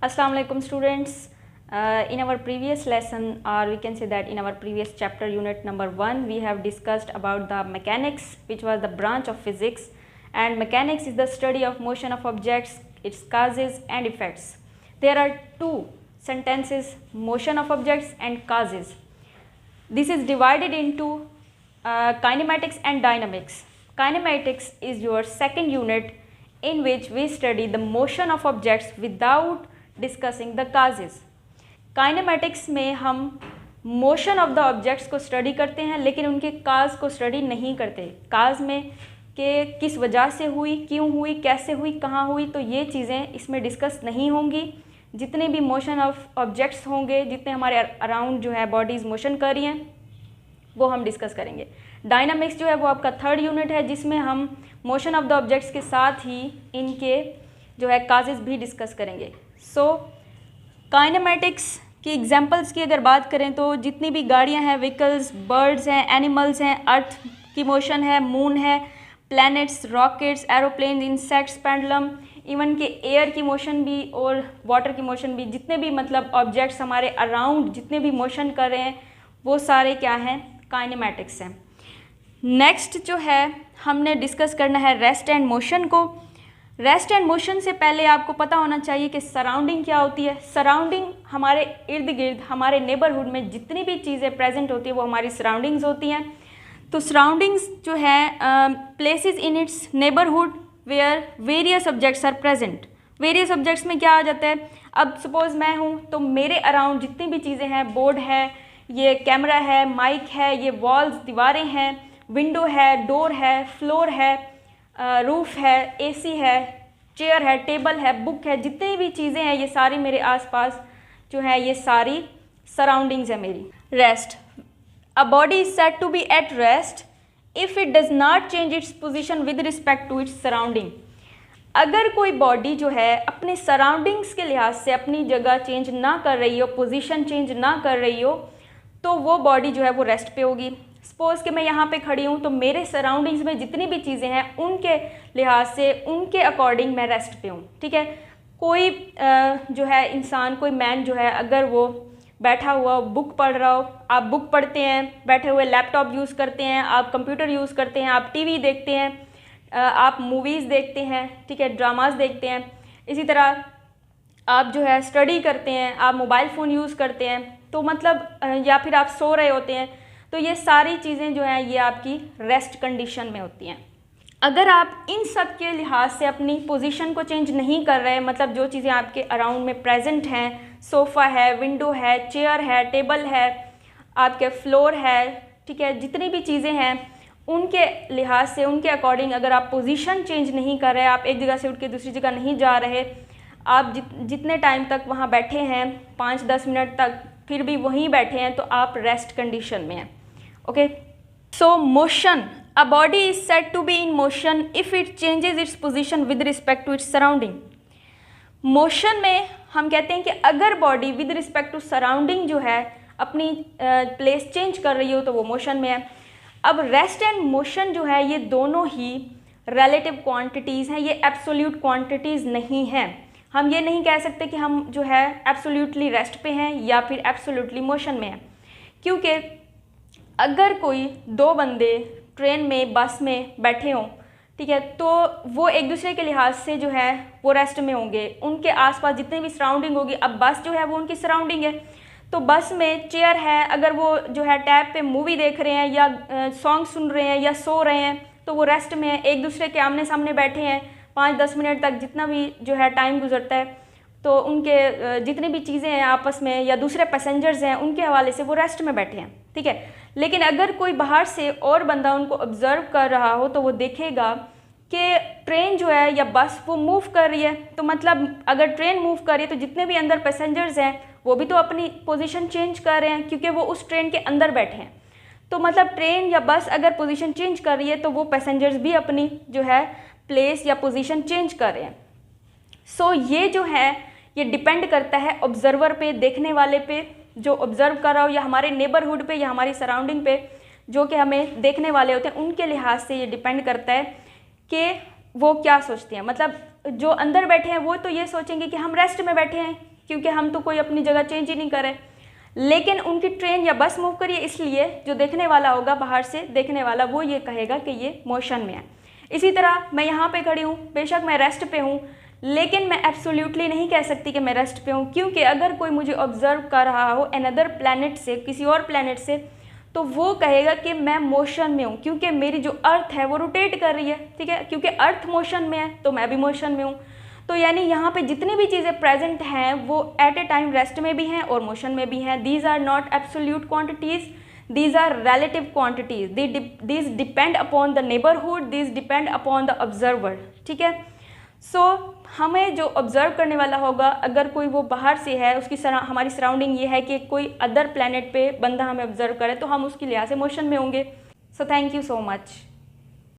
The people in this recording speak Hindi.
Assalamu alaikum students. In our previous lesson, or we can say that in our previous chapter, unit number 1, we have discussed about the mechanics, which was the branch of physics, and mechanics is the study of motion of objects, its causes and effects. There are two sentences, motion of objects and causes. This is divided into kinematics and dynamics. Kinematics is your second unit in which we study the motion of objects without discussing the causes. Kinematics में हम मोशन ऑफ द ऑब्जेक्ट्स को स्टडी करते हैं लेकिन उनके काज को स्टडी नहीं करते. काज में कि किस वजह से हुई, क्यों हुई, कैसे हुई, कहाँ हुई, तो ये चीज़ें इसमें डिस्कस नहीं होंगी. जितने भी मोशन ऑफ ऑब्जेक्ट्स होंगे, जितने हमारे अराउंड जो है बॉडीज़ मोशन कर रही हैं, वो हम डिस्कस करेंगे. डायनामिक्स जो है वो आपका थर्ड यूनिट है जिसमें हम मोशन ऑफ द ऑब्जेक्ट्स के साथ ही इनके जो है काजेज़ भी डिस्कस करेंगे. सो काइनेमेटिक्स की एग्जांपल्स की अगर बात करें तो जितनी भी गाड़ियां हैं, व्हीकल्स, बर्ड्स हैं, एनिमल्स हैं, अर्थ की मोशन है, मून है, planets, rockets, aeroplane, insects, pendulum, even के एयर की मोशन भी और वाटर की मोशन भी, जितने भी मतलब ऑब्जेक्ट्स हमारे अराउंड जितने भी मोशन कर रहे हैं वो सारे क्या हैं, काइनेमेटिक्स हैं. नेक्स्ट जो है हमने डिस्कस करना है रेस्ट एंड मोशन को. रेस्ट एंड मोशन से पहले आपको पता होना चाहिए कि सराउंडिंग क्या होती है. सराउंडिंग हमारे इर्द गिर्द, हमारे नेबरहुड में जितनी भी चीज़ें प्रेजेंट होती है वो हमारी सराउंडिंग्स होती हैं. तो सराउंडिंग्स जो है places in its neighbourhood where various objects are present. Various objects में क्या आ जाता है, अब सपोज़ मैं हूँ तो मेरे अराउंड जितनी भी चीज़ें हैं, बोर्ड है, ये कैमरा है, माइक है, ये वॉल्स, दीवारें हैं, विंडो है, डोर है, फ्लोर है, रूफ है, एसी है, चेयर है, टेबल है, बुक है, जितनी भी चीज़ें हैं ये सारी मेरे आसपास जो है ये सारी सराउंडिंग्स है मेरी. Rest. A body is said to be at rest if it does not change its position with respect to its surrounding. अगर कोई बॉडी जो है अपने सराउंडिंग्स के लिहाज से अपनी जगह चेंज ना कर रही हो, पोजीशन चेंज ना कर रही हो, तो वो बॉडी जो है वो रेस्ट पे होगी. सपोज़ कि मैं यहाँ पे खड़ी हूँ तो मेरे सराउंडिंग्स में जितनी भी चीज़ें हैं उनके लिहाज से, उनके अकॉर्डिंग मैं रेस्ट पे हूँ. ठीक है. कोई जो है इंसान, कोई मैन जो है, अगर वो बैठा हुआ बुक पढ़ रहा हो, आप बुक पढ़ते हैं, बैठे हुए लैपटॉप यूज़ करते हैं, आप कंप्यूटर यूज़ करते हैं, आप टीवी देखते हैं, आप मूवीज़ देखते हैं, ठीक है, ड्रामास देखते हैं, इसी तरह आप जो है स्टडी करते हैं, आप मोबाइल फ़ोन यूज़ करते हैं, तो मतलब या फिर आप सो रहे होते हैं, तो ये सारी चीज़ें जो हैं ये आपकी रेस्ट कंडीशन में होती हैं. अगर आप इन सब के लिहाज से अपनी पोजीशन को चेंज नहीं कर रहे, मतलब जो चीज़ें आपके अराउंड में प्रेजेंट हैं, सोफ़ा है, विंडो है, चेयर है, टेबल है, आपके फ्लोर है, ठीक है, जितनी भी चीज़ें हैं उनके लिहाज से, उनके अकॉर्डिंग अगर आप पोजीशन चेंज नहीं कर रहे, आप एक जगह से उठ के दूसरी जगह नहीं जा रहे, आप जितने टाइम तक वहाँ बैठे हैं, 5-10 मिनट तक फिर भी वहीं बैठे हैं, तो आप रेस्ट कंडीशन में हैं. Okay. So motion. A body is said to be in motion if it changes its position with respect to its surrounding. Motion में हम कहते हैं कि अगर body with respect to surrounding जो है अपनी प्लेस चेंज कर रही हो तो वो मोशन में है. अब रेस्ट एंड मोशन जो है ये दोनों ही रिलेटिव क्वांटिटीज़ हैं, ये एब्सोल्यूट क्वांटिटीज़ नहीं हैं. हम ये नहीं कह सकते कि हम जो है एब्सोल्यूटली रेस्ट पे हैं या फिर एब्सोल्यूटली मोशन में हैं, क्योंकि अगर कोई दो बंदे ट्रेन में, बस में बैठे हों, ठीक है, तो वो एक दूसरे के लिहाज से जो है वो रेस्ट में होंगे. उनके आसपास जितने भी सराउंडिंग होगी, अब बस जो है वो उनकी सराउंडिंग है, तो बस में चेयर है, अगर वो जो है टैब पे मूवी देख रहे हैं या सॉन्ग सुन रहे हैं या सो रहे हैं तो वो रेस्ट में है. एक दूसरे के आमने सामने बैठे हैं 5-10 मिनट तक, जितना भी जो है टाइम गुजरता है, तो उनके जितनी भी चीज़ें हैं आपस में या दूसरे पैसेंजर्स हैं उनके हवाले से वो रेस्ट में बैठे हैं. ठीक है. लेकिन अगर कोई बाहर से और बंदा उनको ऑब्ज़र्व कर रहा हो तो वो देखेगा कि ट्रेन जो है या बस वो मूव कर रही है, तो मतलब अगर ट्रेन मूव कर रही है तो जितने भी अंदर पैसेंजर्स हैं वो भी तो अपनी पोजीशन चेंज कर रहे हैं क्योंकि वो उस ट्रेन के अंदर बैठे हैं. तो मतलब ट्रेन या बस अगर पोजीशन चेंज कर रही है तो वो पैसेंजर्स भी अपनी जो है प्लेस या पोजीशन चेंज कर रहे हैं. सो ये जो है ये डिपेंड करता है ऑब्जर्वर पे, देखने वाले पे, जो ऑब्जर्व कर रहा हो, या हमारे नेबरहुड पे या हमारी सराउंडिंग पे जो कि हमें देखने वाले होते हैं, उनके लिहाज से ये डिपेंड करता है कि वो क्या सोचते हैं. मतलब जो अंदर बैठे हैं वो तो ये सोचेंगे कि हम रेस्ट में बैठे हैं क्योंकि हम तो कोई अपनी जगह चेंज ही नहीं करें। लेकिन उनकी ट्रेन या बस मूव करिए, इसलिए जो देखने वाला होगा, बाहर से देखने वाला, वो ये कहेगा कि ये मोशन में है। इसी तरह मैं यहाँ पे खड़ी हूँ, बेशक मैं रेस्ट पे हूँ, लेकिन मैं एब्सोल्युटली नहीं कह सकती कि मैं रेस्ट पे हूँ, क्योंकि अगर कोई मुझे ऑब्जर्व कर रहा हो अनदर प्लैनेट से, किसी और प्लैनेट से, तो वो कहेगा कि मैं मोशन में हूँ, क्योंकि मेरी जो अर्थ है वो रोटेट कर रही है, ठीक है, क्योंकि अर्थ मोशन में है तो मैं भी मोशन में हूँ। तो यानी यहाँ पे जितनी भी चीज़ें प्रेजेंट हैं वो एट ए टाइम रेस्ट में भी हैं और मोशन में भी हैं। These are not absolute quantities, these are relative quantities, these depend upon the neighborhood, these depend upon the observer, ठीक है। सो हमें जो ऑब्जर्व करने वाला होगा, अगर कोई वो बाहर से है, उसकी हमारी सराउंडिंग ये है कि कोई अदर प्लैनेट पे बंदा हमें ऑब्जर्व करे, तो हम उसकी लिहाज से मोशन में होंगे। So thank you so much.